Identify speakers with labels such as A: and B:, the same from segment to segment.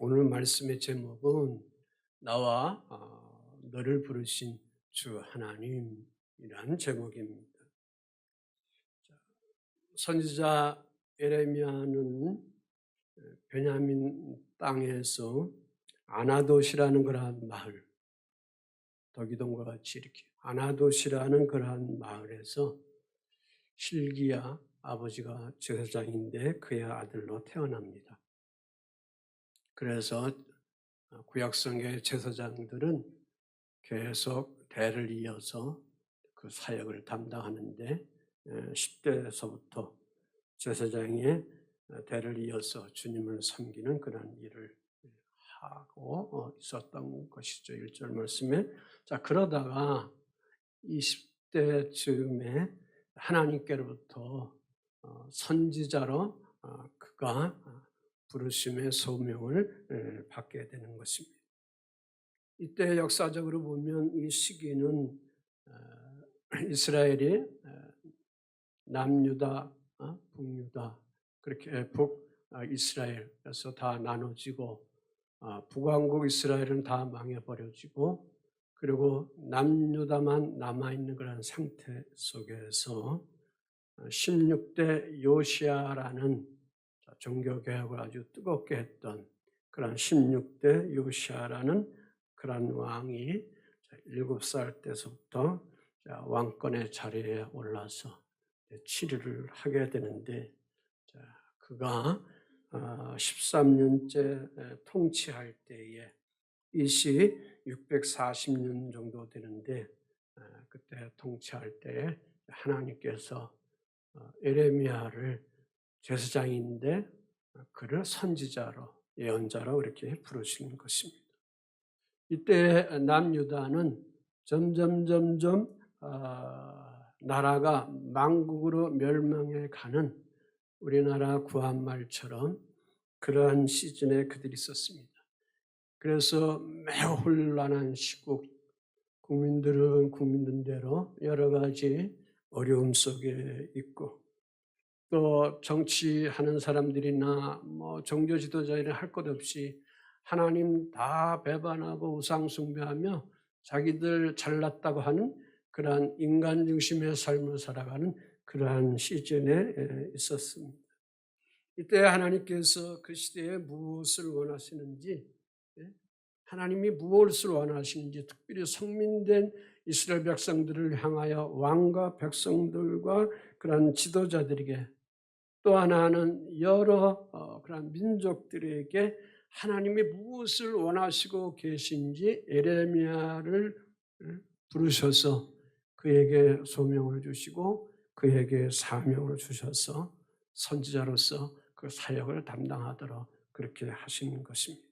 A: 오늘 말씀의 제목은 나와 너를 부르신 주 하나님이라는 제목입니다. 선지자 에레미야는 베냐민 땅에서 아나돗이라는 그러한 마을, 더기동과 같이 이렇게 아나돗이라는 그러한 마을에서 실기야 아버지가 제사장인데 그의 아들로 태어납니다. 그래서 구약성의 제사장들은 계속 대를 이어서 그 사역을 담당하는데 10대에서부터 제사장의 대를 이어서 주님을 섬기는 그런 일을 하고 있었던 것이죠. 1절 말씀에. 자, 그러다가 20대쯤에 하나님께로부터 선지자로 그가 부르심의 소명을 받게 되는 것입니다. 이때 역사적으로 보면 이 시기는 이스라엘이 남유다, 북유다 그렇게 북이스라엘에서 다 나눠지고 북왕국 이스라엘은 다 망해버려지고 그리고 남유다만 남아있는 그런 상태 속에서 16대 요시야라는 종교개혁을 아주 뜨겁게 했던 그런 16대 요시야라는 그런 왕이 7살 때서부터 왕권의 자리에 올라서 치리를 하게 되는데 그가 13년째 통치할 때에 이시 640년 정도 되는데 그때 통치할 때에 하나님께서 에레미야를 제사장인데 그를 선지자로 예언자로 이렇게 부르시는 것입니다. 이때 남유다는 점점 나라가 망국으로 멸망해 가는 우리나라 구한말처럼 그러한 시즌에 그들이 있었습니다. 그래서 매우 혼란한 시국, 국민들은 국민들대로 여러 가지 어려움 속에 있고 또 정치하는 사람들이나 종교 지도자들이 할 것 없이 하나님 다 배반하고 우상 숭배하며 자기들 잘났다고 하는 그러한 인간 중심의 삶을 살아가는 그러한 시즌에 있었습니다. 이때 하나님께서 그 시대에 무엇을 원하시는지, 하나님이 무엇을 원하시는지 특별히 성민된 이스라엘 백성들을 향하여 왕과 백성들과 그러한 지도자들에게 또 하나는 여러 그런 민족들에게 하나님이 무엇을 원하시고 계신지 에레미야를 부르셔서 그에게 소명을 주시고 그에게 사명을 주셔서 선지자로서 그 사역을 담당하도록 그렇게 하신 것입니다.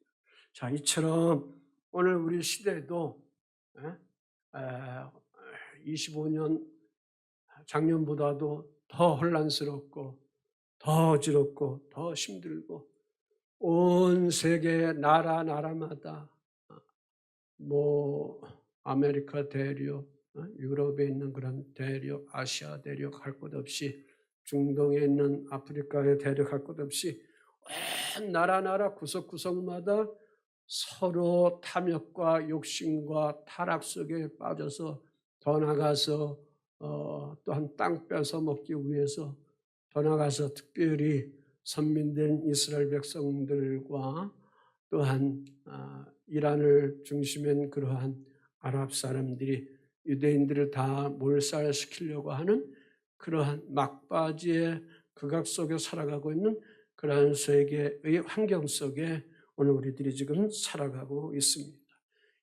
A: 자, 이처럼 오늘 우리 시대도 25년 작년보다도 더 혼란스럽고 더 어지럽고 더 힘들고 온 세계 나라마다 아메리카 대륙, 유럽에 있는 그런 대륙, 아시아 대륙 할 것 없이 중동에 있는 아프리카의 대륙 할 것 없이 온 나라 구석구석마다 서로 탐욕과 욕심과 타락 속에 빠져서 더 나가서 또한 땅 뺏어 먹기 위해서 더 나가서 특별히 선민된 이스라엘 백성들과 또한 이란을 중심인 그러한 아랍 사람들이 유대인들을 다 몰살시키려고 하는 그러한 막바지의 극악 속에 살아가고 있는 그러한 세계의 환경 속에 오늘 우리들이 지금 살아가고 있습니다.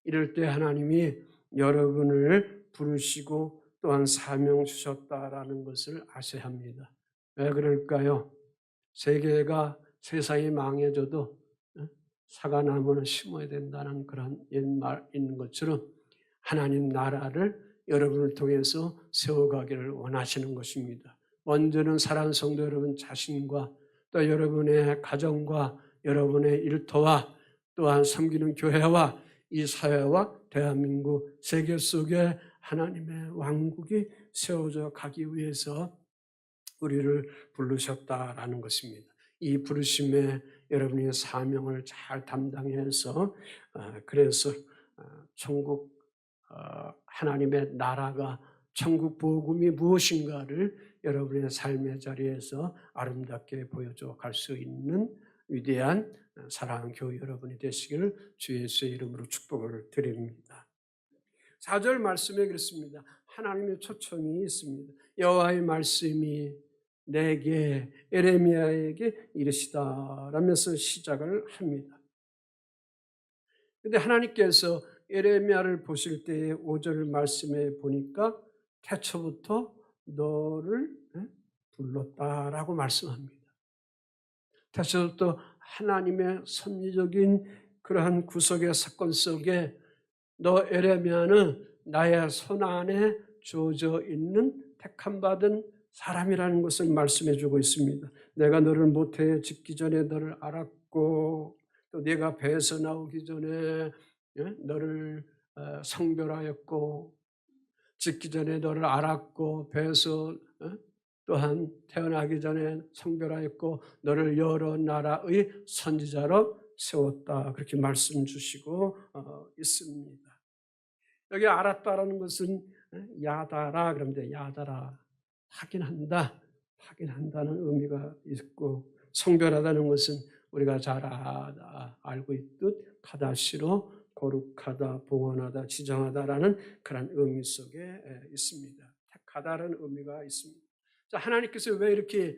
A: 이럴 때 하나님이 여러분을 부르시고 또한 사명 주셨다라는 것을 아셔야 합니다. 왜 그럴까요? 세상이 망해져도 사과나무는 심어야 된다는 그런 옛말 있는 것처럼 하나님 나라를 여러분을 통해서 세워가기를 원하시는 것입니다. 먼저는 사랑하는 성도 여러분 자신과 또 여러분의 가정과 여러분의 일터와 또한 섬기는 교회와 이 사회와 대한민국 세계 속에 하나님의 왕국이 세워져 가기 위해서 우리를 부르셨다라는 것입니다. 이 부르심의 여러분의 사명을 잘 담당해서 그래서 천국 하나님의 나라가 천국 복음이 무엇인가를 여러분의 삶의 자리에서 아름답게 보여줘 갈 수 있는 위대한 사랑하는 교회 여러분이 되시기를 주 예수의 이름으로 축복을 드립니다. 4절 말씀에 그렇습니다. 하나님의 초청이 있습니다. 여호와의 말씀이 내게 에레미야에게 이르시다 라면서 시작을 합니다. 그런데 하나님께서 에레미야를 보실 때의 5절 말씀에 보니까 태초부터 너를 불렀다라고 말씀합니다. 태초부터 하나님의 섭리적인 그러한 구속의 사건 속에 너 에레미야는 나의 손 안에 주어져 있는 택함받은 사람이라는 것을 말씀해 주고 있습니다. 내가 너를 모태에 짓기 전에 너를 알았고 또 네가 배에서 나오기 전에 너를 성별하였고 짓기 전에 너를 알았고 배에서 또한 태어나기 전에 성별하였고 너를 여러 나라의 선지자로 세웠다. 그렇게 말씀 주시고 있습니다. 여기 알았다라는 것은 야다라 그러면 야다라 확인한다는 의미가 있고 성별하다는 것은 우리가 잘 알고 있듯 카다시로 거룩하다, 봉헌하다, 지정하다라는 그런 의미 속에 있습니다. 택하다라는 의미가 있습니다. 자, 하나님께서 왜 이렇게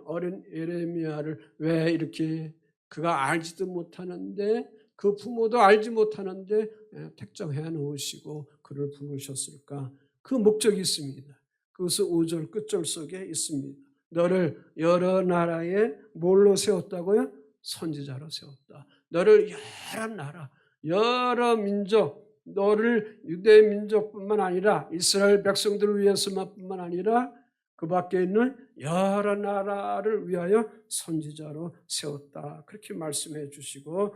A: 어린 에레미야를 왜 이렇게 그가 알지도 못하는데 그 부모도 알지 못하는데 택정해 놓으시고 그를 부르셨을까? 그 목적이 있습니다. 그것은 5절 끝절 속에 있습니다. 너를 여러 나라에 뭘로 세웠다고요? 선지자로 세웠다. 너를 여러 나라, 여러 민족, 너를 유대 민족뿐만 아니라 이스라엘 백성들을 위해서만뿐만 아니라 그 밖에 있는 여러 나라를 위하여 선지자로 세웠다. 그렇게 말씀해 주시고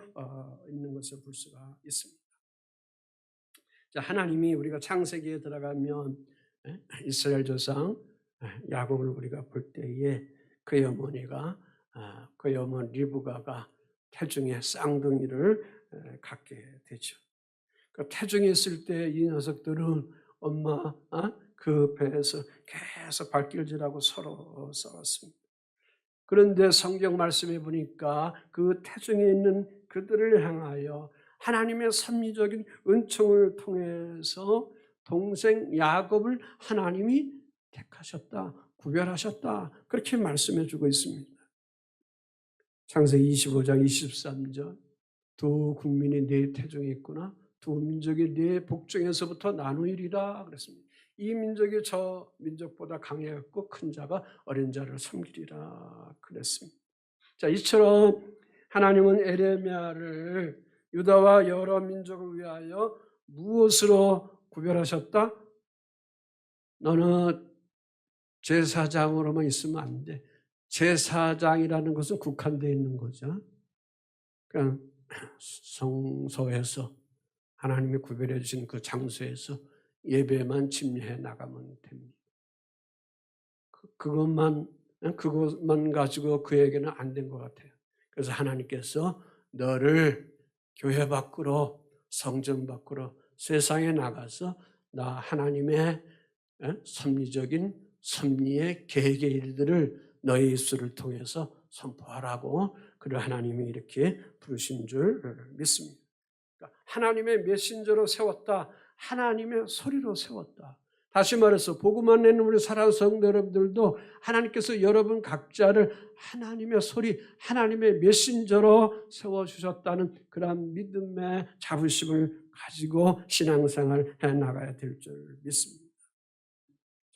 A: 있는 것을 볼 수가 있습니다. 자, 하나님이 우리가 창세기에 들어가면 이스라엘 조상 야곱을 우리가 볼 때에 그의 어머니가 그의 어머니 리브가가 태중에 쌍둥이를 갖게 되죠. 그 태중에 있을 때 이 녀석들은 엄마 그 배에서 계속 발길질하고 서로 싸웠습니다. 그런데 성경 말씀에 보니까 그 태중에 있는 그들을 향하여 하나님의 섭리적인 은총을 통해서 동생 야곱을 하나님이 택하셨다, 구별하셨다 그렇게 말씀해 주고 있습니다. 창세기 25장 23절 두 국민이 네 태중에 있구나, 두 민족이 네 복중에서부터 나누리라 그랬습니다. 이 민족이 저 민족보다 강해졌고 큰 자가 어린 자를 섬기리라 그랬습니다. 자, 이처럼 하나님은 에레미야를 유다와 여러 민족을 위하여 무엇으로 구별하셨다? 너는 제사장으로만 있으면 안 돼. 제사장이라는 것은 국한되어 있는 거죠. 그냥 성소에서 하나님이 구별해 주신 그 장소에서 예배만 집례해 나가면 됩니다. 그것만 가지고 그에게는 안 된 것 같아요. 그래서 하나님께서 너를 교회 밖으로 성전 밖으로 세상에 나가서 나 하나님의 섭리적인 섭리의 계획의 일들을 너의 입술을 통해서 선포하라고 그를 하나님이 이렇게 부르신 줄 믿습니다. 그러니까 하나님의 메신저로 세웠다. 하나님의 소리로 세웠다. 다시 말해서 복음만 내는 우리 사랑하는 성도 여러분들도 하나님께서 여러분 각자를 하나님의 소리, 하나님의 메신저로 세워주셨다는 그런 믿음의 자부심을 가지고 신앙생활을 해나가야 될 줄 믿습니다.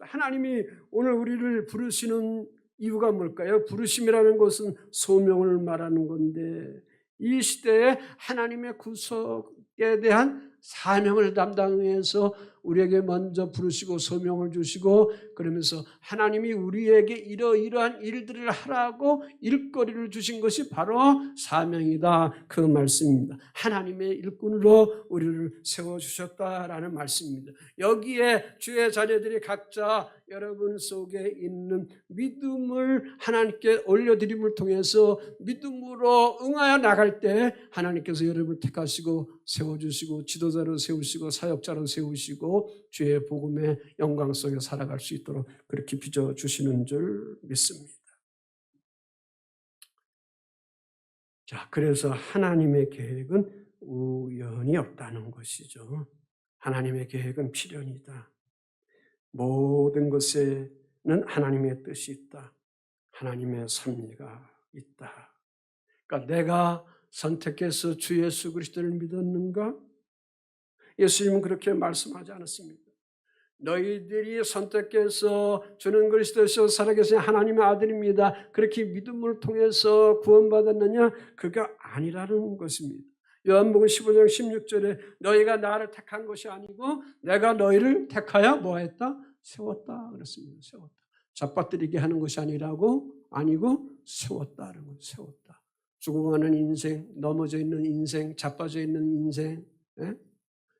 A: 하나님이 오늘 우리를 부르시는 이유가 뭘까요? 부르심이라는 것은 소명을 말하는 건데 이 시대에 하나님의 구속에 대한 사명을 담당해서 우리에게 먼저 부르시고 소명을 주시고 그러면서 하나님이 우리에게 이러이러한 일들을 하라고 일거리를 주신 것이 바로 사명이다. 그 말씀입니다. 하나님의 일꾼으로 우리를 세워주셨다라는 말씀입니다. 여기에 주의 자녀들이 각자 여러분 속에 있는 믿음을 하나님께 올려드림을 통해서 믿음으로 응하여 나갈 때 하나님께서 여러분을 택하시고 세워주시고 지도자로 세우시고 사역자로 세우시고 주의 복음의 영광 속에 살아갈 수 있도록 그렇게 빚어주시는 줄 믿습니다. 자, 그래서 하나님의 계획은 우연이 없다는 것이죠. 하나님의 계획은 필연이다. 모든 것에는 하나님의 뜻이 있다. 하나님의 섭리가 있다. 그러니까 내가 선택해서 주 예수 그리스도를 믿었는가? 예수님은 그렇게 말씀하지 않았습니다. 너희들이 선택해서 주는 그리스도시요 살아계신 하나님의 아들입니다. 그렇게 믿음을 통해서 구원받았느냐? 그가 아니라는 것입니다. 요한복음 15장 16절에 너희가 나를 택한 것이 아니고 내가 너희를 택하여 뭐했다? 세웠다 그랬습니다. 세웠다. 잡아뜨리게 하는 것이 아니고 세웠다는 거예요. 세웠다. 죽어가는 인생, 넘어져 있는 인생, 자빠져 있는 인생,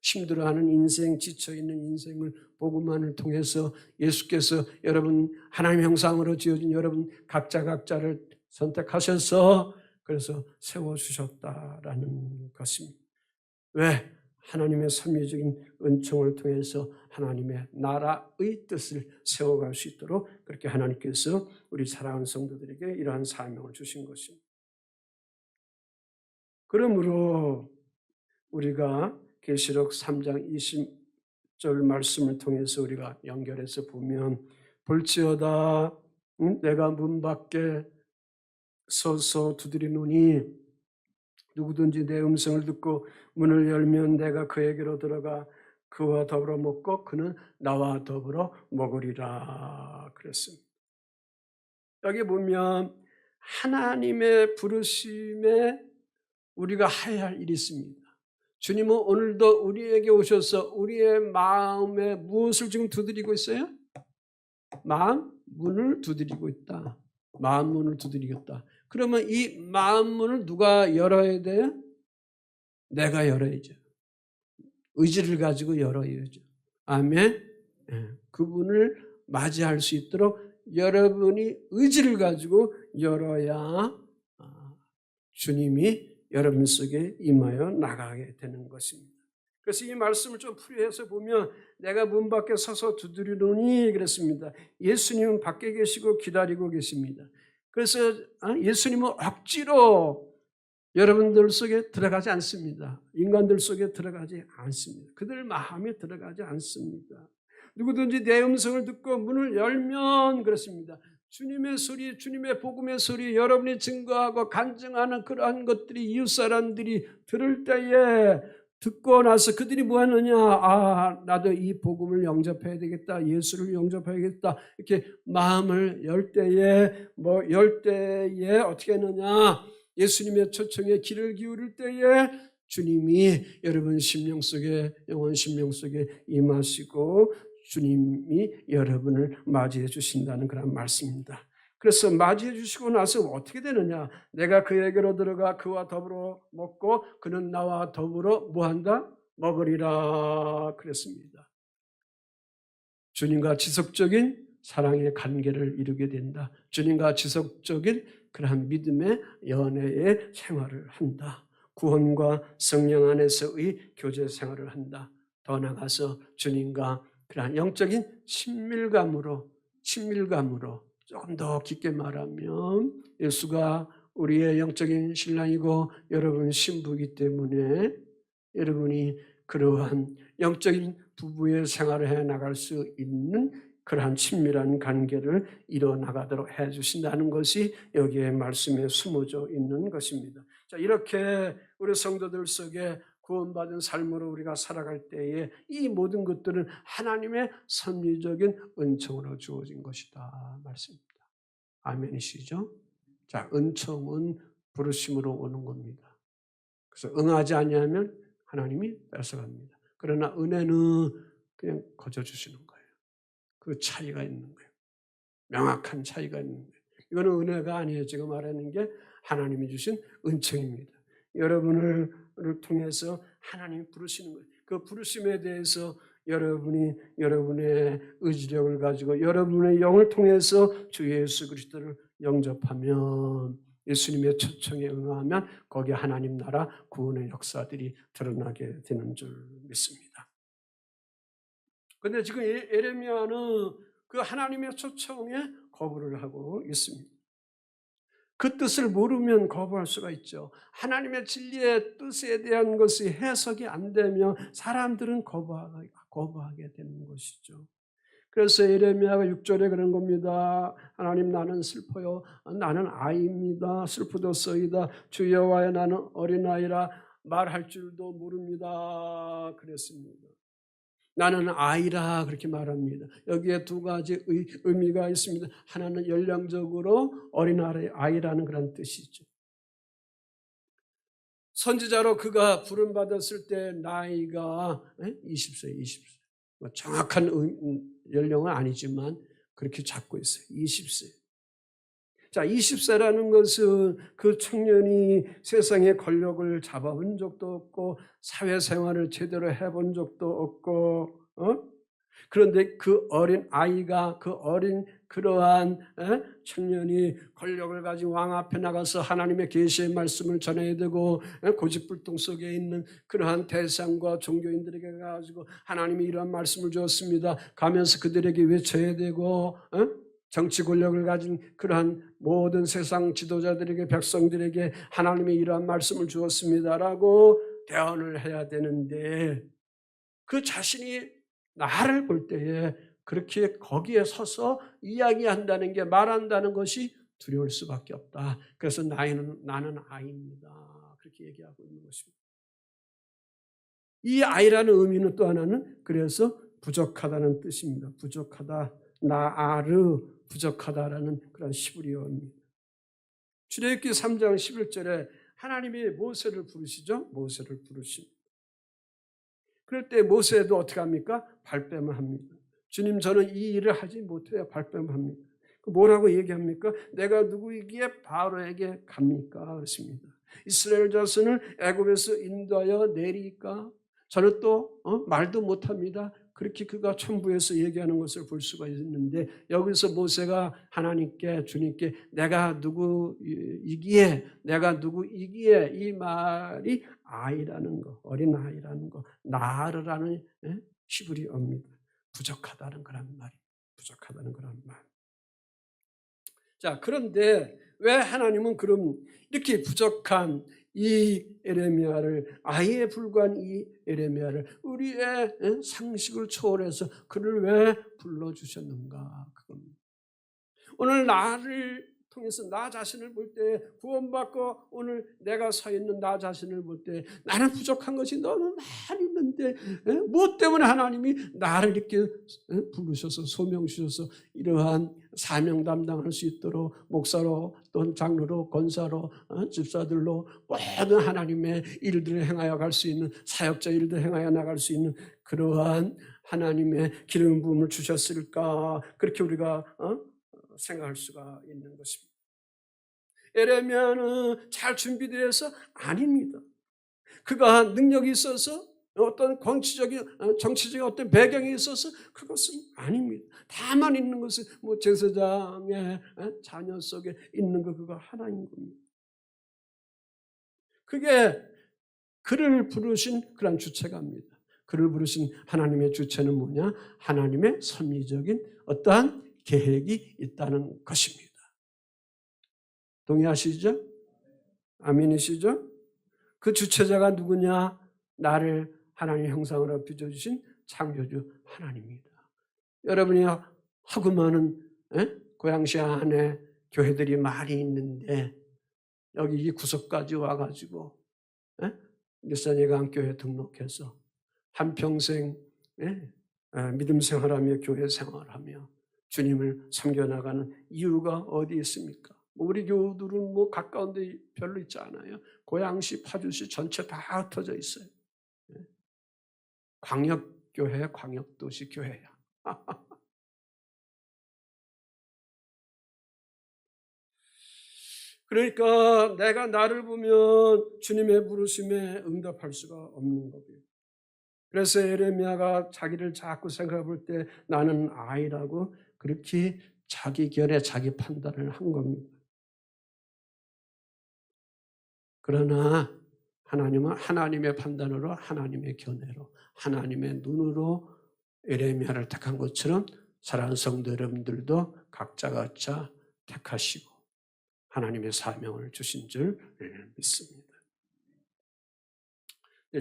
A: 힘들어하는 인생, 지쳐있는 인생을 복음만을 통해서 예수께서 여러분 하나님의 형상으로 지어진 여러분 각자를 선택하셔서 그래서 세워주셨다라는 것입니다. 왜? 하나님의 섭리적인 은총을 통해서 하나님의 나라의 뜻을 세워갈 수 있도록 그렇게 하나님께서 우리 사랑하는 성도들에게 이러한 사명을 주신 것입니다. 그러므로 우리가 계시록 3장 20절 말씀을 통해서 우리가 연결해서 보면 볼지어다 내가 문 밖에 서서 두드리노니 누구든지 내 음성을 듣고 문을 열면 내가 그에게로 들어가 그와 더불어 먹고 그는 나와 더불어 먹으리라 그랬습니다. 여기 보면 하나님의 부르심에 우리가 해야 할 일이 있습니다. 주님은 오늘도 우리에게 오셔서 우리의 마음에 무엇을 지금 두드리고 있어요? 마음 문을 두드리고 있다. 마음 문을 두드리고 있다. 그러면 이 마음 문을 누가 열어야 돼요? 내가 열어야죠. 의지를 가지고 열어야죠. 아멘. 그분을 맞이할 수 있도록 여러분이 의지를 가지고 열어야 주님이 여러분 속에 임하여 나가게 되는 것입니다. 그래서 이 말씀을 좀 풀이해서 보면 내가 문 밖에 서서 두드리노니 그랬습니다. 예수님은 밖에 계시고 기다리고 계십니다. 그래서 예수님은 억지로 여러분들 속에 들어가지 않습니다. 인간들 속에 들어가지 않습니다. 그들 마음에 들어가지 않습니다. 누구든지 내 음성을 듣고 문을 열면 그렇습니다. 주님의 소리, 주님의 복음의 소리, 여러분이 증거하고 간증하는 그러한 것들이 이웃 사람들이 들을 때에 듣고 나서 그들이 뭐 하느냐? 나도 이 복음을 영접해야 되겠다. 예수를 영접해야겠다. 이렇게 마음을 열 때에 어떻게 하느냐? 예수님의 초청에 귀를 기울일 때에 주님이 여러분 심령 속에 영혼 심령 속에 임하시고 주님이 여러분을 맞이해 주신다는 그런 말씀입니다. 그래서 맞이해 주시고 나서 어떻게 되느냐? 내가 그에게로 들어가 그와 더불어 먹고 그는 나와 더불어 뭐한다? 먹으리라 그랬습니다. 주님과 지속적인 사랑의 관계를 이루게 된다. 주님과 지속적인 그러한 믿음의 연애의 생활을 한다. 구원과 성령 안에서의 교제 생활을 한다. 더 나아가서 주님과 그러한 영적인 친밀감으로 조금 더 깊게 말하면 예수가 우리의 영적인 신랑이고 여러분 신부이기 때문에 여러분이 그러한 영적인 부부의 생활을 해 나갈 수 있는 그러한 친밀한 관계를 이뤄나가도록 해주신다는 것이 여기에 말씀에 숨어져 있는 것입니다. 자, 이렇게 우리 성도들 속에 구원받은 삶으로 우리가 살아갈 때에 이 모든 것들은 하나님의 섭리적인 은총으로 주어진 것이다 말씀입니다. 아멘이시죠? 자, 은총은 부르심으로 오는 겁니다. 그래서 응하지 아니하면 하나님이 뺏어갑니다. 그러나 은혜는 그냥 거저 주시는 거예요. 그 차이가 있는 거예요. 명확한 차이가 있는 거예요. 이거는 은혜가 아니에요. 지금 말하는 게 하나님이 주신 은총입니다. 여러분을 통해서 하나님이 부르시는 거예요. 그 부르심에 대해서 여러분이 여러분의 의지력을 가지고 여러분의 영을 통해서 주 예수 그리스도를 영접하면, 예수님의 초청에 응하면 거기에 하나님 나라 구원의 역사들이 드러나게 되는 줄 믿습니다. 그런데 지금 예레미야는 그 하나님의 초청에 거부를 하고 있습니다. 그 뜻을 모르면 거부할 수가 있죠. 하나님의 진리의 뜻에 대한 것이 해석이 안 되면 사람들은 거부하게 되는 것이죠. 그래서 예레미야가 6절에 그런 겁니다. 하나님, 나는 슬퍼요. 나는 아이입니다. 슬프도소이다. 주 여호와여, 나는 어린아이라 말할 줄도 모릅니다. 그랬습니다. 나는 아이라 그렇게 말합니다. 여기에 두 가지 의미가 있습니다. 하나는 연령적으로 어린아이라는 그런 뜻이죠. 선지자로 그가 부름받았을 때 나이가 20세, 20세. 정확한 연령은 아니지만 그렇게 잡고 있어요. 20세. 자, 20세라는 것은 그 청년이 세상의 권력을 잡아본 적도 없고 사회생활을 제대로 해본 적도 없고, 그런데 그 어린 아이가, 그 어린 그러한 청년이 권력을 가지고 왕 앞에 나가서 하나님의 계시의 말씀을 전해야 되고, 고집불통 속에 있는 그러한 대상과 종교인들에게 가지고 하나님이 이러한 말씀을 주었습니다. 가면서 그들에게 외쳐야 되고, 정치 권력을 가진 그러한 모든 세상 지도자들에게, 백성들에게 하나님이 이러한 말씀을 주었습니다라고 대언을 해야 되는데, 그 자신이 나를 볼 때에 그렇게 거기에 서서 이야기한다는 게, 말한다는 것이 두려울 수밖에 없다. 그래서 나는 아이입니다. 그렇게 얘기하고 있는 것입니다. 이 아이라는 의미는 또 하나는 그래서 부족하다는 뜻입니다. 부족하다, 나아르, 부족하다라는 그런 히브리어입니다. 출애굽기 3장 11절에 하나님이 모세를 부르시죠. 모세를 부르십니다. 그럴 때 모세도 어떻게 합니까? 발뺌을 합니다. 주님, 저는 이 일을 하지 못해요. 발뺌을 합니다. 뭐라고 얘기합니까? 내가 누구이기에 바로에게 갑니까? 그렇습니다. 이스라엘 자손을 애굽에서 인도하여 내리까? 저는 또 말도 못합니다. 그렇게 그가 천부에서 얘기하는 것을 볼 수가 있는데, 여기서 모세가 하나님께, 주님께 내가 누구이기에 이 말이 아이라는 거, 어린 아이라는 거, 나르라는 히브리어입니다. 부족하다는 그런 말이, 부족하다는 그런 말. 자, 그런데 왜 하나님은 그럼 이렇게 부족한 이 예레미야를, 아이에 불과한 이 예레미야를 우리의 상식을 초월해서 그를 왜 불러주셨는가? 그겁니다. 오늘 나를 통해서 나 자신을 볼 때, 구원받고 오늘 내가 서 있는 나 자신을 볼 때 나는 부족한 것이 너무 많이 있는데 무엇 때문에 하나님이 나를 이렇게 부르셔서 소명 주셔서 이러한 사명 담당할 수 있도록 목사로, 또 장로로, 권사로, 집사들로 모든 하나님의 일들을 행하여 갈 수 있는, 사역자 일들 행하여 나갈 수 있는 그러한 하나님의 기름 부음을 주셨을까? 그렇게 우리가 생각할 수가 있는 것입니다. 예레미야는 잘 준비되어서 아닙니다. 그가 능력이 있어서, 어떤 정치적인 어떤 배경이 있어서 그것은 아닙니다. 다만 있는 것은 제사장의 자녀 속에 있는 거, 그거 하나인 겁니다. 그게 그를 부르신 그런 주체가입니다. 그를 부르신 하나님의 주체는 뭐냐? 하나님의 섭리적인 어떠한 계획이 있다는 것입니다. 동의하시죠? 아멘이시죠? 그 주체자가 누구냐? 나를 하나님의 형상으로 빚어주신 창조주 하나님입니다. 여러분이 하고 많은 고양시 안에 교회들이 많이 있는데, 여기 이 구석까지 와가지고 일산예강교회 등록해서 한평생 믿음 생활하며 교회 생활하며 주님을 섬겨나가는 이유가 어디 있습니까? 우리 교우들은 가까운 데 별로 있지 않아요. 고양시, 파주시 전체 다 흩어져 있어요. 광역교회 교회 광역도시 교회야. 그러니까 내가 나를 보면 주님의 부르심에 응답할 수가 없는 거고요. 그래서 에레미야가 자기를 자꾸 생각해 볼 때 나는 아이라고 그렇게 자기 결에 자기 판단을 한 겁니다. 그러나 하나님은 하나님의 판단으로 하나님의 견해로 하나님의 눈으로 에레미야를 택한 것처럼 사랑하는 성도 여러분들도 각자가 택하시고 하나님의 사명을 주신 줄 믿습니다.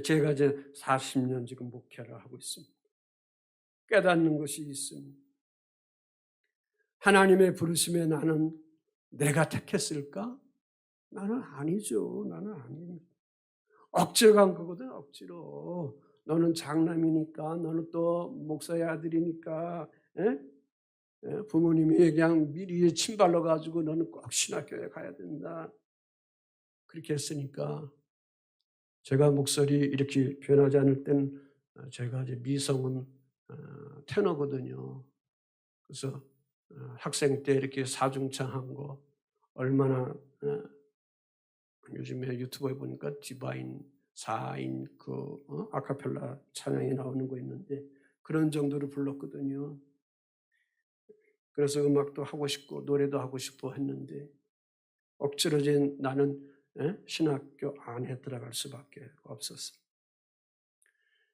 A: 제가 이제 40년 지금 목회를 하고 있습니다. 깨닫는 것이 있습니다. 하나님의 부르심에 나는 내가 택했을까? 나는 아니죠. 나는 아닙니다. 억지로 간 거거든, 억지로. 너는 장남이니까, 너는 또 목사의 아들이니까, 에? 부모님이 그냥 미리 침발로 가지고 너는 꼭 신학교에 가야 된다. 그렇게 했으니까 제가 목소리 이렇게 변하지 않을 땐 제가 이제 미성은 테너거든요. 그래서 학생 때 이렇게 사중창한 거 얼마나 요즘에 유튜브에 보니까 디바인 4인 아카펠라 찬양이 나오는 거 있는데 그런 정도로 불렀거든요. 그래서 음악도 하고 싶고 노래도 하고 싶어 했는데 억지로 나는 신학교 안에 들어갈 수밖에 없었어요.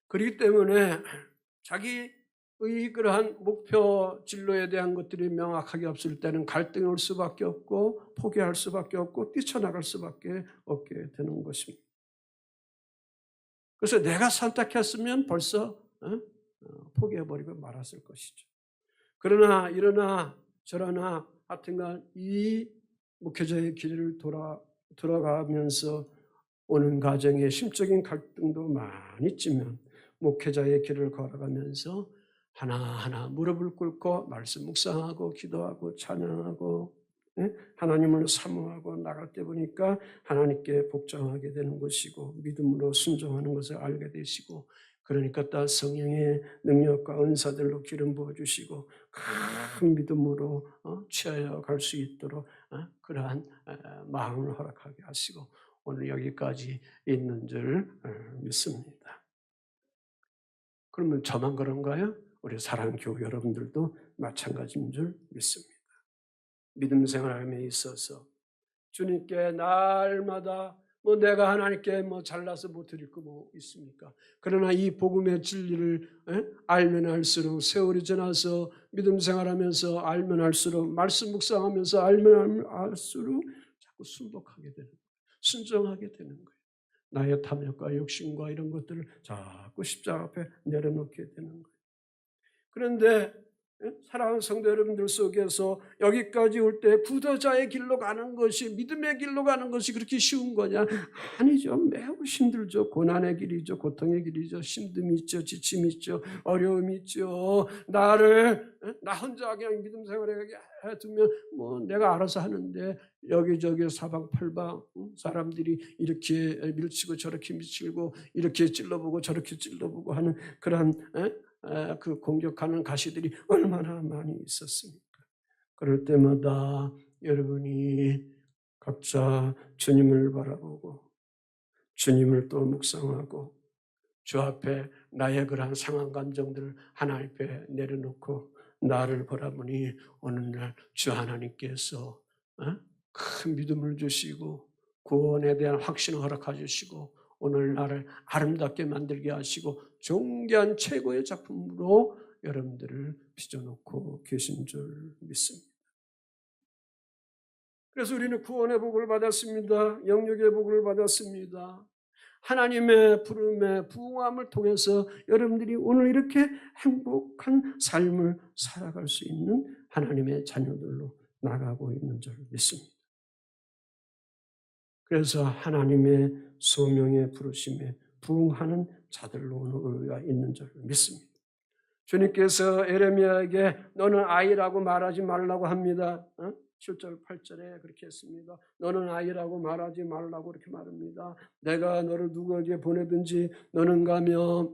A: 그렇기 때문에 자기의 그러한 목표 진로에 대한 것들이 명확하게 없을 때는 갈등이 올 수밖에 없고 포기할 수밖에 없고 뛰쳐나갈 수밖에 없게 되는 것입니다. 그래서 내가 선택했으면 벌써 포기해버리고 말았을 것이죠. 그러나 저러나 하여튼간 이 목회자의 길을 돌아가면서 오는 과정에 심적인 갈등도 많이 있지만 목회자의 길을 걸어가면서 하나하나 무릎을 꿇고 말씀 묵상하고 기도하고 찬양하고 하나님을 사모하고 나갈 때 보니까 하나님께 복종하게 되는 것이고 믿음으로 순종하는 것을 알게 되시고 그러니까 또 성령의 능력과 은사들로 기름 부어주시고 큰 믿음으로 취하여 갈 수 있도록 그러한 마음을 허락하게 하시고 오늘 여기까지 있는 줄 믿습니다. 그러면 저만 그런가요? 우리 사랑하는 교회 여러분들도 마찬가지인 줄 믿습니다. 믿음 생활함에 있어서 주님께 날마다 내가 하나님께 잘나서 못 드릴 거 있습니까? 그러나 이 복음의 진리를 알면 알수록 세월이 지나서 믿음 생활하면서 알면 알수록 말씀 묵상하면서 알면 알수록 자꾸 순복하게 되는 거예요. 순종하게 되는 거예요. 나의 탐욕과 욕심과 이런 것들을 자꾸 십자가 앞에 내려놓게 되는 거예요. 그런데 사랑하는 성도 여러분들 속에서 여기까지 올 때 구도자의 길로 가는 것이 믿음의 길로 가는 것이 그렇게 쉬운 거냐? 아니죠. 매우 힘들죠. 고난의 길이죠. 고통의 길이죠. 힘듦이 있죠. 지침이 있죠. 어려움이 있죠. 나 혼자 그냥 믿음 생활에 두면 내가 알아서 하는데 여기저기 사방팔방 사람들이 이렇게 밀치고 저렇게 밀치고 이렇게 찔러보고 저렇게 찔러보고 하는 그런 그 공격하는 가시들이 얼마나 많이 있었습니까? 그럴 때마다 여러분이 각자 주님을 바라보고 주님을 또 묵상하고 주 앞에 나의 그러한 상황 감정들을 하나님 앞에 내려놓고 나를 바라보니 오늘날 주 하나님께서 큰 믿음을 주시고 구원에 대한 확신을 허락해 주시고 오늘 나를 아름답게 만들게 하시고 존귀한 최고의 작품으로 여러분들을 빚어놓고 계신 줄 믿습니다. 그래서 우리는 구원의 복을 받았습니다. 영육의 복을 받았습니다. 하나님의 부름의 부응함을 통해서 여러분들이 오늘 이렇게 행복한 삶을 살아갈 수 있는 하나님의 자녀들로 나가고 있는 줄 믿습니다. 그래서 하나님의 소명의 부르심에 부응하는 자들로 우리가 있는 줄 믿습니다. 주님께서 에레미야에게 너는 아이라고 말하지 말라고 합니다. 7절 8절에 그렇게 했습니다. 너는 아이라고 말하지 말라고 그렇게 말합니다. 내가 너를 누구에게 보내든지 너는 가며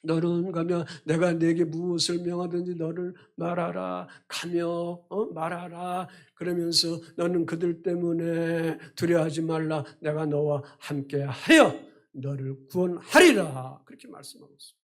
A: 너는 가며 내가 네게 무엇을 명하든지 너를 말하라 가며 말하라. 그러면서 너는 그들 때문에 두려워하지 말라. 내가 너와 함께하여 너를 구원하리라. 그렇게 말씀하고 있습니다.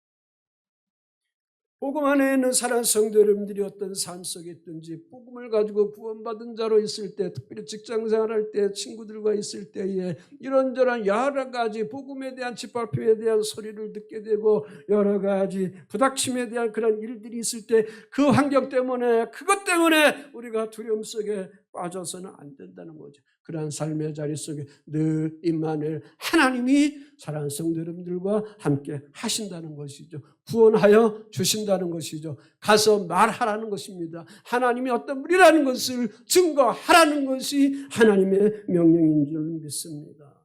A: 복음 안에 있는 사랑하는 성도 여러분들이 어떤 삶 속에 있든지 복음을 가지고 구원받은 자로 있을 때, 특별히 직장생활할 때, 친구들과 있을 때에 이런저런 여러 가지 복음에 대한 짓밟힘에 대한 소리를 듣게 되고 여러 가지 부닥침에 대한 그런 일들이 있을 때 그 환경 때문에, 그것 때문에 우리가 두려움 속에 빠져서는 안 된다는 거죠. 그러한 삶의 자리 속에 늘 임마누엘 하나님이 사랑하는 성도 여러분들과 함께 하신다는 것이죠. 구원하여 주신다는 것이죠. 가서 말하라는 것입니다. 하나님이 어떤 분이라는 것을 증거하라는 것이 하나님의 명령인 줄 믿습니다.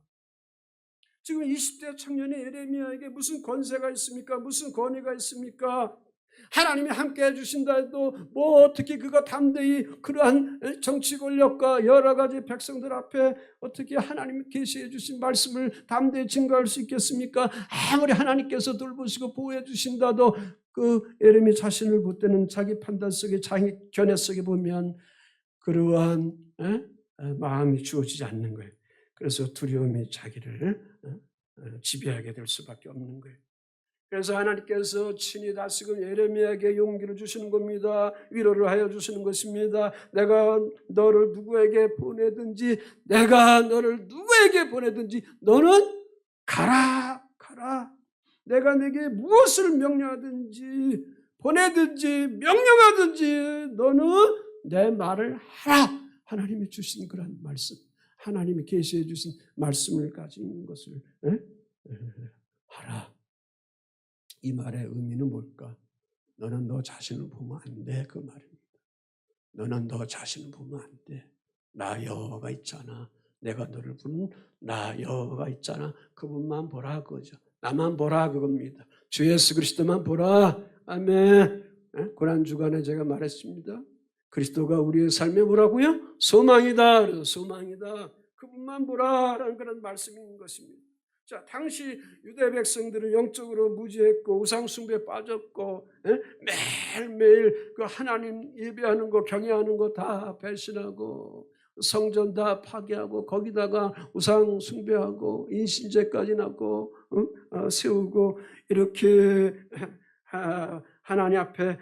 A: 지금 20대 청년의 예레미야에게 무슨 권세가 있습니까? 무슨 권위가 있습니까? 하나님이 함께 해주신다 해도 뭐 어떻게 그가 담대히 그러한 정치 권력과 여러 가지 백성들 앞에 어떻게 하나님이 계시해 주신 말씀을 담대히 증거할 수 있겠습니까? 아무리 하나님께서 돌보시고 보호해 주신다도 그 예레미 자신을 붙드는 자기 판단 속에, 자기 견해 속에 보면 그러한 마음이 주어지지 않는 거예요. 그래서 두려움이 자기를 지배하게 될 수밖에 없는 거예요. 그래서 하나님께서 친히 다시금 예레미야에게 용기를 주시는 겁니다. 위로를 하여 주시는 것입니다. 내가 너를 누구에게 보내든지 너는 가라. 내가 네게 무엇을 명령하든지 보내든지 명령하든지 너는 내 말을 하라. 하나님이 주신 그런 말씀, 하나님이 계시해 주신 말씀을 가진 것을 하라. 이 말의 의미는 뭘까? 너는 너 자신을 보면 안 돼. 그 말입니다. 너는 너 자신을 보면 안 돼. 나 여호와가 있잖아. 내가 너를 부른 나 여호와가 있잖아. 그분만 보라 그거죠. 나만 보라 그겁니다. 주 예수 그리스도만 보라. 아멘. 고난주간에 제가 말했습니다. 그리스도가 우리의 삶에 뭐라고요? 소망이다. 그래서 소망이다. 그분만 보라라는 그런 말씀인 것입니다. 자, 당시 유대 백성들은 영적으로 무지했고 우상 숭배에 빠졌고 매일매일 그 하나님 예배하는 거, 경외하는 거 다 배신하고 성전 다 파괴하고 거기다가 우상 숭배하고 인신제까지 낳고 세우고 이렇게 하나님 앞에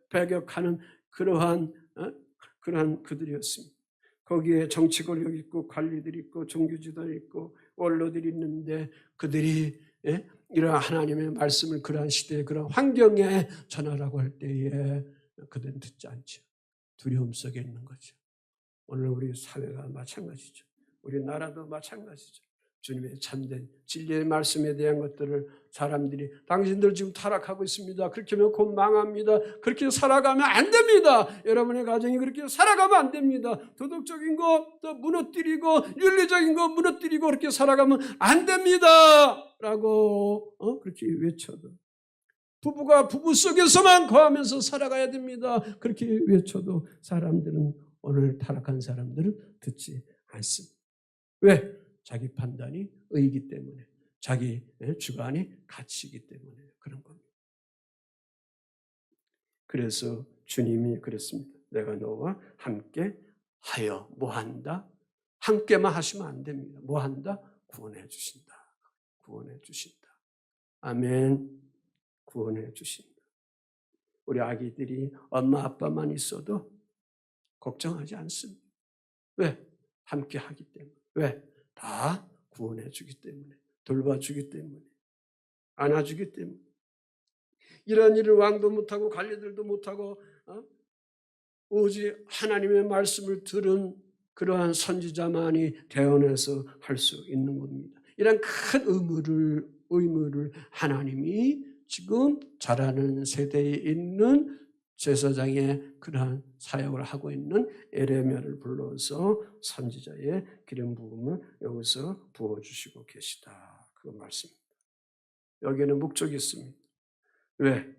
A: 배격하는 그러한 그들이었습니다. 거기에 정치 권력 있고 관리들이 있고 종교지도들이 있고 원로들이 있는데 그들이 이러한 하나님의 말씀을 그러한 시대에 그런 환경에 전하라고 할 때에 그들은 듣지 않죠. 두려움 속에 있는 거죠. 오늘 우리 사회가 마찬가지죠. 우리 나라도 마찬가지죠. 주님의 참된 진리의 말씀에 대한 것들을 사람들이 당신들 지금 타락하고 있습니다. 그렇게 하면 곧 망합니다. 그렇게 살아가면 안 됩니다. 여러분의 가정이 그렇게 살아가면 안 됩니다. 도덕적인 거 또 무너뜨리고 윤리적인 거 무너뜨리고 그렇게 살아가면 안 됩니다. 라고 그렇게 외쳐도 부부가 부부 속에서만 거하면서 살아가야 됩니다. 그렇게 외쳐도 사람들은 오늘 타락한 사람들은 듣지 않습니다. 왜? 자기 판단이 의이기 때문에, 자기 주관이 가치이기 때문에 그런 겁니다. 그래서 주님이 그랬습니다. 내가 너와 함께 하여 뭐한다? 함께만 하시면 안 됩니다. 뭐한다? 구원해 주신다. 구원해 주신다. 아멘. 구원해 주신다. 우리 아기들이 엄마 아빠만 있어도 걱정하지 않습니다. 왜? 함께 하기 때문에. 왜? 다 구원해 주기 때문에, 돌봐주기 때문에, 안아주기 때문에. 이런 일을 왕도 못하고 관리들도 못하고 오직 하나님의 말씀을 들은 그러한 선지자만이 대언해서 할 수 있는 겁니다. 이런 큰 의무를 하나님이 지금 자라는 세대에 있는 제사장의 그러한 사역을 하고 있는 예레미야를 불러서 선지자의 기름 부음을 여기서 부어주시고 계시다. 그 말씀입니다. 여기에는 목적이 있습니다. 왜?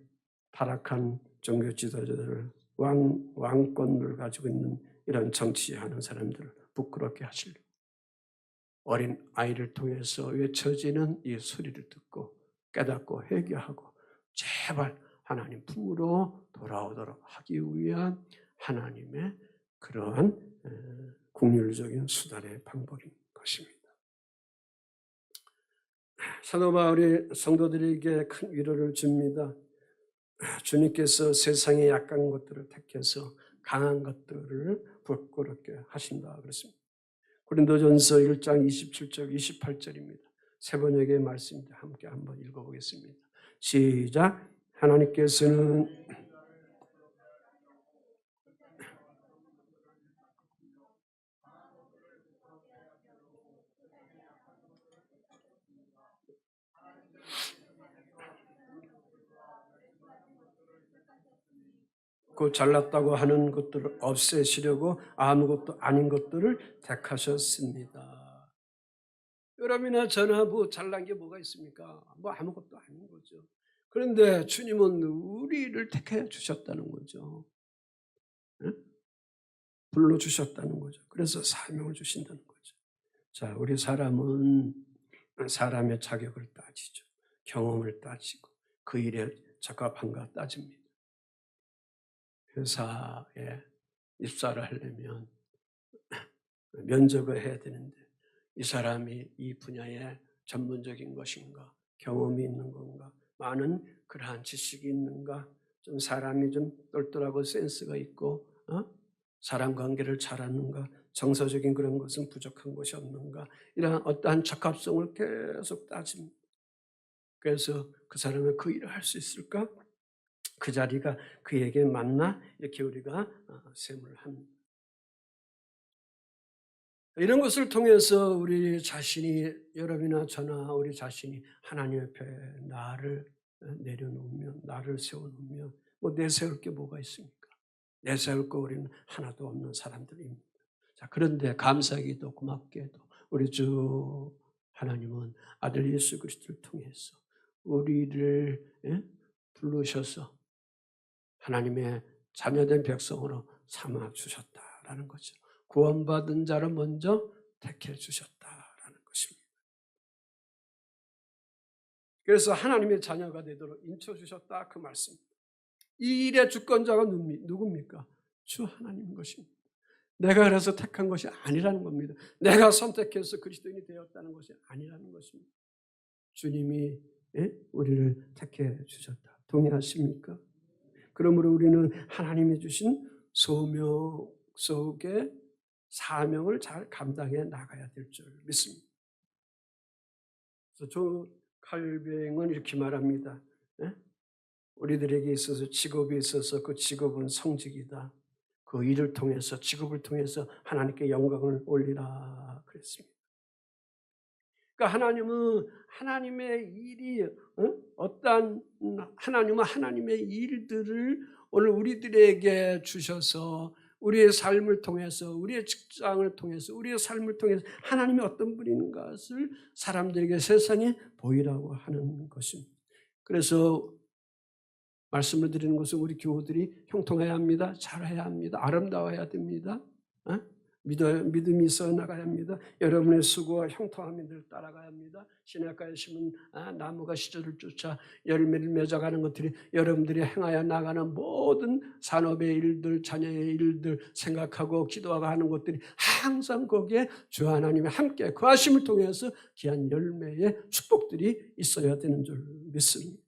A: 타락한 종교 지도자들을 왕권을 가지고 있는 이런 정치하는 사람들을 부끄럽게 하시려고 어린 아이를 통해서 외쳐지는 이 소리를 듣고 깨닫고 회개하고 제발 하나님 품으로 돌아오도록 하기 위한 하나님의 그러한 긍휼적인 수단의 방법인 것입니다. 사도 바울이 성도들에게 큰 위로를 줍니다. 주님께서 세상의 약한 것들을 택해서 강한 것들을 부끄럽게 하신다 그랬습니다. 고린도전서 1장 27절 28절입니다. 세 번역의 말씀입니다. 함께 한번 읽어보겠습니다. 시작. 하나님께서는 그 잘났다고 하는 것들을 없애시려고 아무것도 아닌 것들을 택하셨습니다. 여러분이나 저나 뭐 잘난 게 뭐가 있습니까? 뭐 아무것도 아닌 거죠. 그런데 주님은 우리를 택해 주셨다는 거죠. 응? 불러주셨다는 거죠. 그래서 사명을 주신다는 거죠. 자, 우리 사람은 사람의 자격을 따지죠. 경험을 따지고 그 일에 적합한가 따집니다. 회사에 입사를 하려면 면접을 해야 되는데 이 사람이 이 분야에 전문적인 것인가, 경험이 있는 건가, 많은 그러한 지식이 있는가, 좀 사람이 좀 똘똘하고 센스가 있고 사람 관계를 잘하는가, 정서적인 그런 것은 부족한 것이 없는가, 이러한 어떠한 적합성을 계속 따집니다. 그래서 그 사람은 그 일을 할 수 있을까? 그 자리가 그에게 맞나? 이렇게 우리가 셈을 합니다. 이런 것을 통해서 우리 자신이, 여러분이나 저나 우리 자신이 하나님 앞에 나를 내려놓으면, 나를 세워놓으면 뭐 내세울 게 뭐가 있습니까? 내세울 거 우리는 하나도 없는 사람들입니다. 자, 그런데 감사하게도 고맙게도 우리 주 하나님은 아들 예수 그리스도를 통해서 우리를 부르셔서 하나님의 자녀된 백성으로 삼아 주셨다라는 거죠. 구원받은 자를 먼저 택해 주셨다라는 것입니다. 그래서 하나님의 자녀가 되도록 인쳐 주셨다 그 말씀입니다. 이 일의 주권자가 누굽니까? 주 하나님인 것입니다. 내가 그래서 택한 것이 아니라는 겁니다. 내가 선택해서 그리스도인이 되었다는 것이 아니라는 것입니다. 주님이 우리를 택해 주셨다. 동의하십니까? 그러므로 우리는 하나님이 주신 소명 속에 사명을 잘 감당해 나가야 될 줄 믿습니다. 그래서 조 칼뱅은 이렇게 말합니다. 우리들에게 있어서 직업이 있어서 그 직업은 성직이다. 그 일을 통해서, 직업을 통해서 하나님께 영광을 올리라 그랬습니다. 그러니까 하나님은 하나님의 일이 하나님은 하나님의 일들을 오늘 우리들에게 주셔서 우리의 삶을 통해서, 우리의 직장을 통해서, 우리의 삶을 통해서 하나님이 어떤 분인 것을 사람들에게, 세상에 보이라고 하는 것입니다. 그래서 말씀을 드리는 것은 우리 교우들이 형통해야 합니다. 잘해야 합니다. 아름다워야 됩니다. 믿음이 있어 나가야 합니다. 여러분의 수고와 형통함이 늘 따라가야 합니다. 시냇가에 심은 나무가 시절을 쫓아 열매를 맺어가는 것들이 여러분들이 행하여 나가는 모든 산업의 일들, 자녀의 일들 생각하고 기도하고 하는 것들이 항상 거기에 주 하나님이 함께 그 하심을 통해서 귀한 열매의 축복들이 있어야 되는 줄 믿습니다.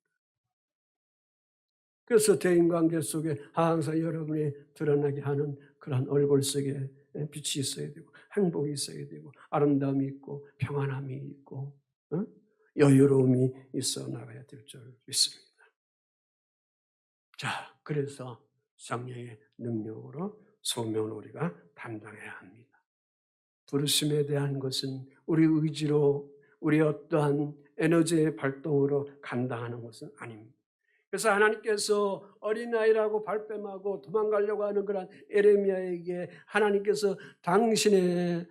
A: 그래서 대인관계 속에 항상 여러분이 드러나게 하는 그런 얼굴 속에 빛이 있어야 되고 행복이 있어야 되고 아름다움이 있고 평안함이 있고 여유로움이 있어 나가야 될 줄 믿습니다. 자, 그래서 성령의 능력으로 소명을 우리가 담당해야 합니다. 부르심에 대한 것은 우리 의지로, 우리 어떠한 에너지의 발동으로 감당하는 것은 아닙니다. 그래서 하나님께서 어린아이라고 발뺌하고 도망가려고 하는 그런 에레미야에게 하나님께서 당신의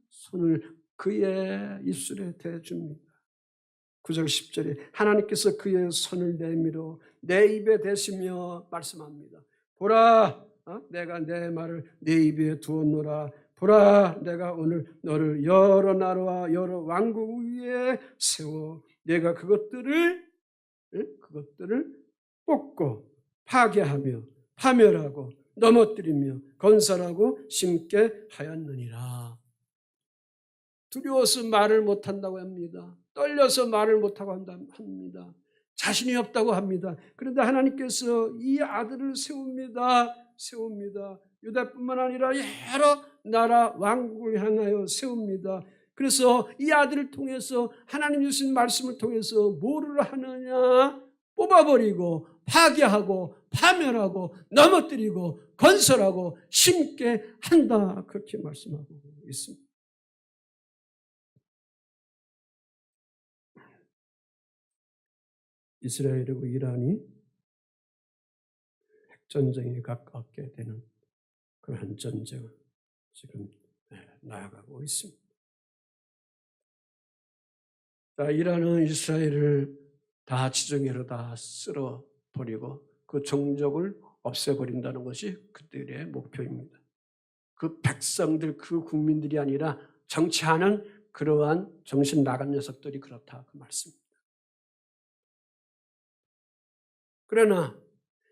A: 손을 그의 입술에 대줍니다. 9절 10절에 하나님께서 그의 손을 내밀어 내 입에 대시며 말씀합니다. 보라, 내가 내 말을 내 입에 두었노라. 보라, 내가 오늘 너를 여러 나라와 여러 왕국 위에 세워 내가 그것들을 그것들을 뽑고 파괴하며 파멸하고 넘어뜨리며 건설하고 심게 하였느니라. 두려워서 말을 못한다고 합니다. 떨려서 말을 못하고 합니다. 자신이 없다고 합니다. 그런데 하나님께서 이 아들을 세웁니다. 유다뿐만 아니라 여러 나라 왕국을 향하여 세웁니다. 그래서 이 아들을 통해서 하나님 주신 말씀을 통해서 뭐를 하느냐? 뽑아버리고 파괴하고 파멸하고 넘어뜨리고 건설하고 심게 한다. 그렇게 말씀하고 있습니다. 이스라엘하고 이란이 핵전쟁에 가깝게 되는 그러한 전쟁을 지금 나아가고 있습니다. 자, 이란은 이스라엘을 다 지정해로 다 쓸어버리고 그 종족을 없애버린다는 것이 그들의 목표입니다. 그 백성들, 그 국민들이 아니라 정치하는 그러한 정신 나간 녀석들이 그렇다 그 말씀입니다. 그러나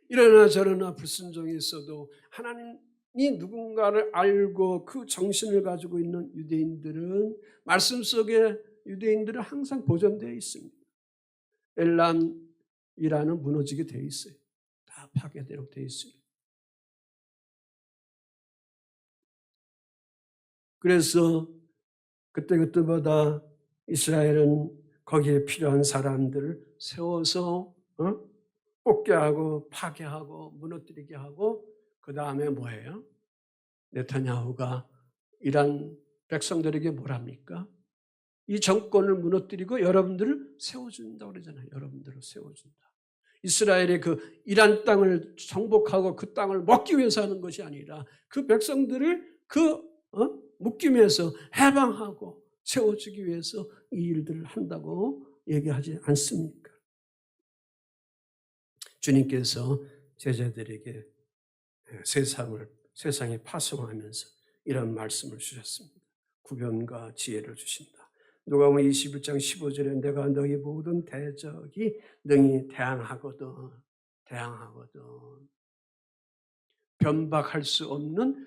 A: 이러나 저러나 불순종이 있어도 하나님이 누군가를 알고 그 정신을 가지고 있는 유대인들은 말씀 속에 유대인들은 항상 보존되어 있습니다. 엘람, 이란은 무너지게 되어 있어요. 다 파괴되도록 되어 있습니다. 그래서 그때마다 이스라엘은 거기에 필요한 사람들을 세워서 뽑게 하고 파괴하고 무너뜨리게 하고 그 다음에 뭐예요? 네타냐후가 이란 백성들에게 뭐랍니까? 이 정권을 무너뜨리고 여러분들을 세워준다고 그러잖아요. 여러분들을 세워준다. 이스라엘의 그 이란 땅을 정복하고 그 땅을 먹기 위해서 하는 것이 아니라 그 백성들을 그 묶임에서 해방하고 세워주기 위해서 이 일들을 한다고 얘기하지 않습니까? 주님께서 제자들에게 세상에 파송하면서 이런 말씀을 주셨습니다. 구변과 지혜를 주신다. 누가복음 21장 15절에 내가 너희 모든 대적이 능히 대항하거든. 변박할 수 없는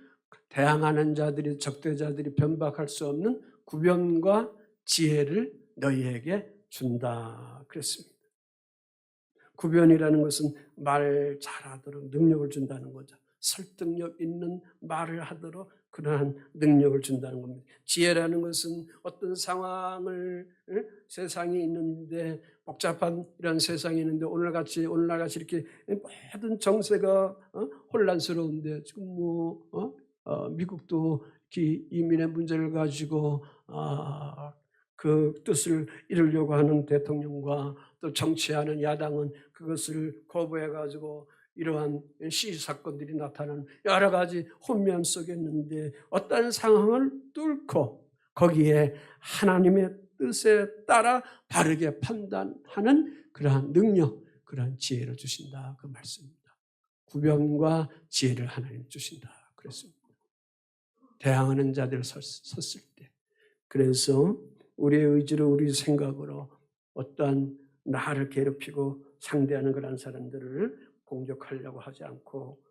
A: 대항하는 자들이 적대자들이 변박할 수 없는 구변과 지혜를 너희에게 준다 그랬습니다. 구변이라는 것은 말 잘하도록 능력을 준다는 거죠. 설득력 있는 말을 하도록 그러한 능력을 준다는 겁니다. 지혜라는 것은 어떤 상황을 세상이 있는데 복잡한 이런 세상이 있는데 오늘같이 이렇게 모든 정세가 혼란스러운데 지금 미국도 이민의 문제를 가지고 그 뜻을 이루려고 하는 대통령과 또 정치하는 야당은 그것을 거부해가지고 이러한 시위 사건들이 나타나는 여러 가지 혼미함 속에 있는데 어떤 상황을 뚫고 거기에 하나님의 뜻에 따라 바르게 판단하는 그러한 능력, 그러한 지혜를 주신다 그 말씀입니다. 구변과 지혜를 하나님 주신다 그랬습니다. 대항하는 자들 섰을 때 그래서 우리의 의지로 우리 생각으로 어떠한 나를 괴롭히고 상대하는 그런 사람들을 공격하려고 하지 않고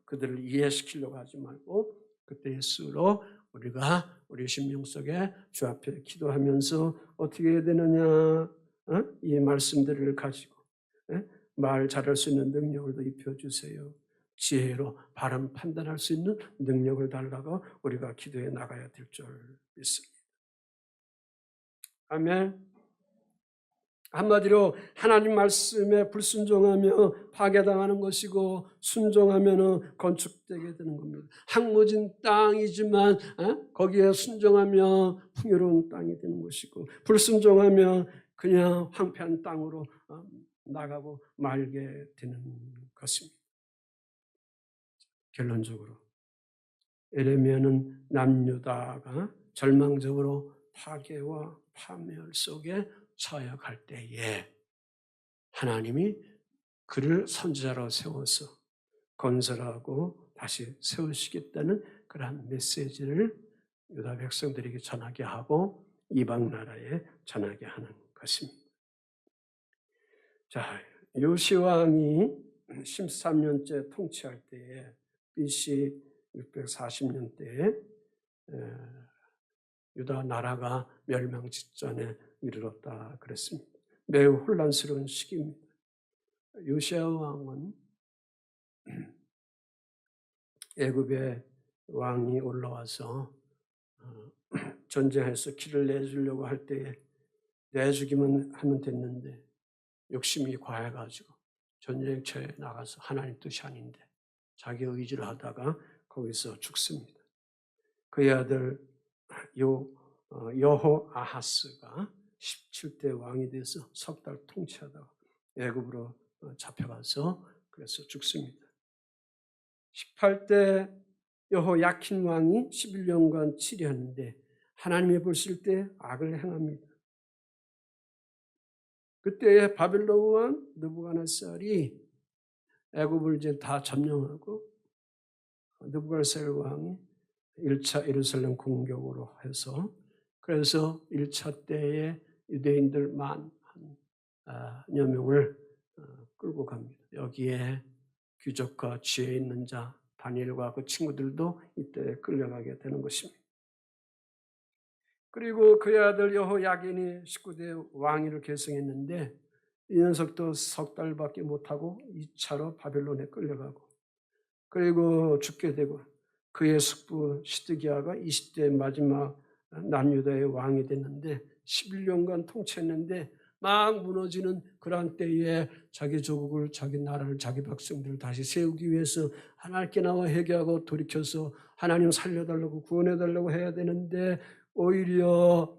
A: 그들을 이해시키려고 하지 말고 그때일수록 우리가 우리 심령 속에 주 앞에 기도하면서 어떻게 해야 되느냐 이 말씀들을 가지고 말 잘할 수 있는 능력을 더 입혀주세요. 지혜로 바른 판단할 수 있는 능력을 달라고 우리가 기도해 나가야 될 줄 믿습니다. 아멘. 한마디로 하나님 말씀에 불순종하며 파괴당하는 것이고 순종하면 건축되게 되는 겁니다. 항무진 땅이지만 거기에 순종하며 풍요로운 땅이 되는 것이고 불순종하며 그냥 황폐한 땅으로 나가고 말게 되는 것입니다. 결론적으로 에레미야는 남유다가 절망적으로 파괴와 파멸 속에 처해갈 때에 하나님이 그를 선지자로 세워서 건설하고 다시 세우시겠다는 그러한 메시지를 유다 백성들에게 전하게 하고 이방 나라에 전하게 하는 것입니다. 자, 요시 왕이 13년째 통치할 때에 BC 640년대에 유다 나라가 멸망 직전에 이르렀다 그랬습니다. 매우 혼란스러운 시기입니다. 요시야 왕은 애굽의 왕이 올라와서 전쟁해서 길을 내주려고 할 때에 내주기만 하면 됐는데 욕심이 과해가지고 전쟁터에 나가서 하나님 뜻이 아닌데 자기 의지를 하다가 거기서 죽습니다. 그의 아들 여호아하스가 17대 왕이 돼서 석 달 통치하다가 애굽으로 잡혀가서 그래서 죽습니다. 18대 여호야킨 왕이 11년간 치리하는데 하나님이 보실 때 악을 행합니다. 그때에 바벨론 왕 느부갓네살이 애굽을 이제 다 점령하고 느부갓네살 왕이 1차 예루살렘 공격으로 해서 그래서 1차 때에 유대인들 만 여 명을 끌고 갑니다. 여기에 귀족과 지혜 있는 자 다니엘과 그 친구들도 이때 끌려가게 되는 것입니다. 그리고 그의 아들 여호야긴이 19대 왕위를 계승했는데 이 녀석도 석 달밖에 못하고 2차로 바벨론에 끌려가고 그리고 죽게 되고 그의 숙부 시드기야가 20대 마지막 남유다의 왕이 됐는데 11년간 통치했는데 막 무너지는 그런 때에 자기 조국을 자기 나라를 자기 백성들을 다시 세우기 위해서 하나님께 나와 회개하고 돌이켜서 하나님 살려달라고 구원해달라고 해야 되는데 오히려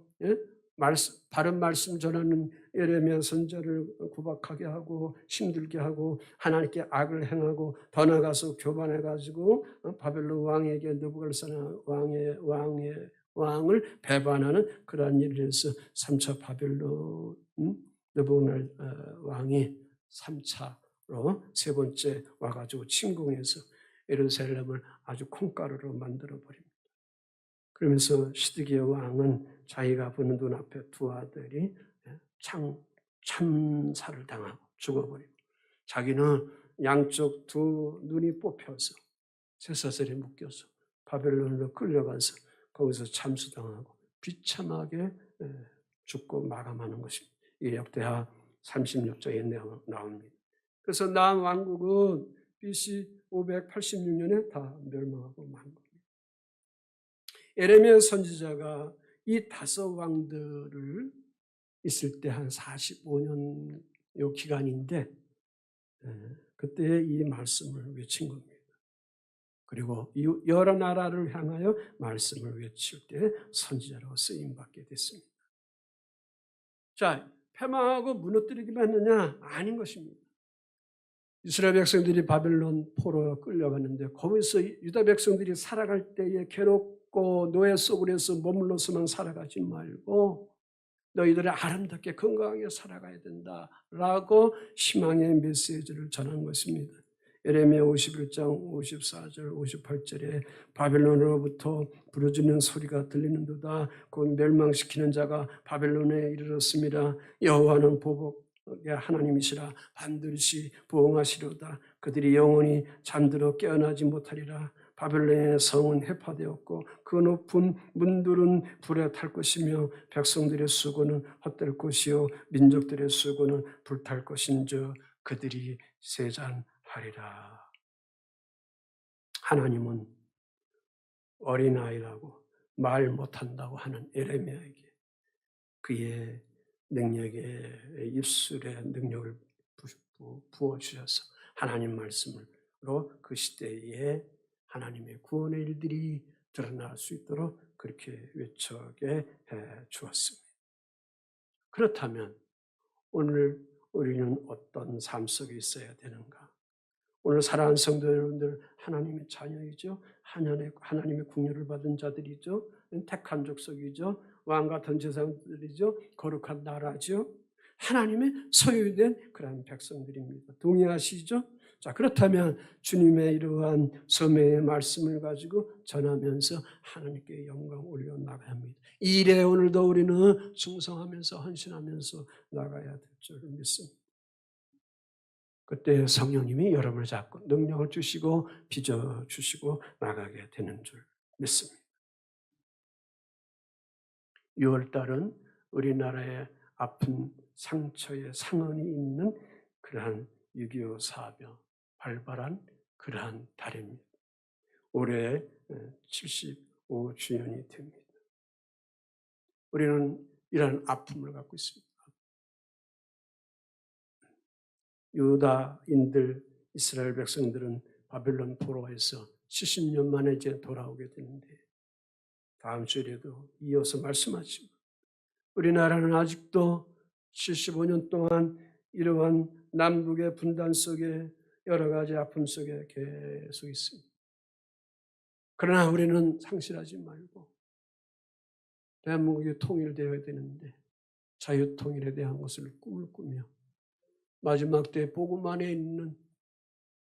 A: 바른 말씀 전하는 예레미야 선지자를 구박하게 하고 힘들게 하고 하나님께 악을 행하고 더 나가서 교만해가지고 바벨론 왕에게 느부갓네살 왕을 배반하는 그러한 일을 해서 3차 바벨론 느부갓네살 왕이 3차로 세 번째 와가지고 침공해서 예루살렘을 아주 콩가루로 만들어버립니다. 그러면서 시드기야 왕은 자기가 보는 눈앞에 두 아들이 참살을 당하고 죽어버리고 자기는 양쪽 두 눈이 뽑혀서 쇠사슬에 묶여서 바벨론으로 끌려가서 거기서 참수당하고 비참하게 죽고 마감하는 것입니다. 이 역대하 36장에 나옵니다. 그래서 남왕국은 BC 586년에 다 멸망하고 만 겁니다. 예레미야 선지자가 이 5 왕들을 있을 때 한 45년 요 기간인데 그때 이 말씀을 외친 겁니다. 그리고 여러 나라를 향하여 말씀을 외칠 때 선지자로 쓰임받게 됐습니다. 자, 패망하고 무너뜨리기만 했느냐? 아닌 것입니다. 이스라엘 백성들이 바벨론 포로 끌려갔는데 거기서 유다 백성들이 살아갈 때에 괴롭고 노예 속으로서 머물러서만 살아가지 말고 너희들은 아름답게 건강하게 살아가야 된다라고 희망의 메시지를 전한 것입니다. 예레미야 51장 54절 58절에 바벨론으로부터 부르짖는 소리가 들리는도다. 곧 멸망시키는 자가 바벨론에 이르렀습니다. 여호와는 보복의 하나님이시라. 반드시 보응하시려다. 그들이 영원히 잠들어 깨어나지 못하리라. 바벨론의 성은 해파되었고 그 높은 문들은 불에 탈 것이며 백성들의 수고는 헛될 것이요 민족들의 수고는 불탈 것인즉 그들이 세잔하리라. 하나님은 어린아이라고 말 못한다고 하는 예레미야에게 그의 능력에 입술의 능력을 부어주셔서 하나님 말씀으로 그 시대에 하나님의 구원의 일들이 드러날 수 있도록 그렇게 외쳐게 해 주었습니다. 그렇다면 오늘 우리는 어떤 삶 속에 있어야 되는가? 오늘 사랑하는 성도 여러분들 하나님의 자녀이죠. 하나님의 국류를 받은 자들이죠. 택한 족속이죠. 왕 같은 제사장들이죠. 거룩한 나라죠. 하나님의 소유된 그런 백성들입니다. 동의하시죠? 자, 그렇다면 주님의 이러한 섬의 말씀을 가지고 전하면서 하나님께 영광 올려나가야 합니다. 이 일에 오늘도 우리는 충성하면서 헌신하면서 나가야 될 줄 믿습니다. 그때 성령님이 여러분을 잡고 능력을 주시고 빚어주시고 나가게 되는 줄 믿습니다. 6월달은 우리나라의 아픈 상처의 상흔이 있는 그러한 6.25 사병 발발한 그러한 달입니다. 올해 75주년이 됩니다. 우리는 이러한 아픔을 갖고 있습니다. 유다인들, 이스라엘 백성들은 바벨론 포로에서 70년 만에 이제 돌아오게 되는데 다음 주에도 이어서 말씀하십니다. 우리나라는 아직도 75년 동안 이러한 남북의 분단 속에 여러 가지 아픔 속에 계속 있습니다. 그러나 우리는 상실하지 말고 대한민국이 통일되어야 되는데 자유통일에 대한 것을 꿈을 꾸며 마지막 때 복음 안에 있는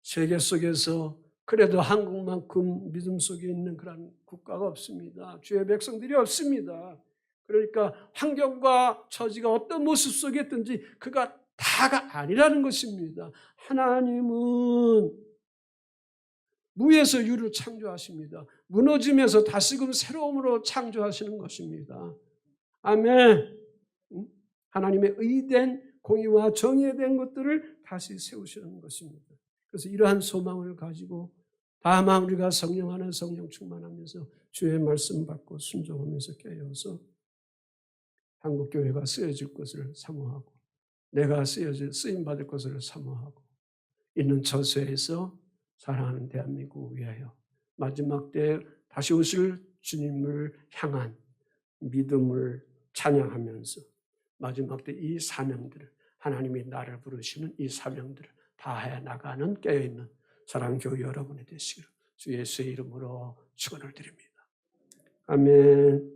A: 세계 속에서 그래도 한국만큼 믿음 속에 있는 그런 국가가 없습니다. 주의 백성들이 없습니다. 그러니까 환경과 처지가 어떤 모습 속에 있든지 그가 다가 아니라는 것입니다. 하나님은 무에서 유를 창조하십니다. 무너짐에서 다시금 새로움으로 창조하시는 것입니다. 아멘. 하나님의 의된 공의와 정의에 대한 것들을 다시 세우시는 것입니다. 그래서 이러한 소망을 가지고 다만 우리가 성령 안에 성령 충만하면서 주의 말씀 받고 순종하면서 깨어서 한국교회가 쓰여질 것을 사모하고 내가 쓰임받을 것을 사모하고 있는 처소에서 사랑하는 대한민국을 위하여 마지막 때 다시 오실 주님을 향한 믿음을 찬양하면서 마지막 때 이 사명들을 하나님이 나를 부르시는 이 사명들을 다해 나가는 깨어있는 사랑교회 여러분이 되시기를 주 예수의 이름으로 축원을 드립니다. 아멘.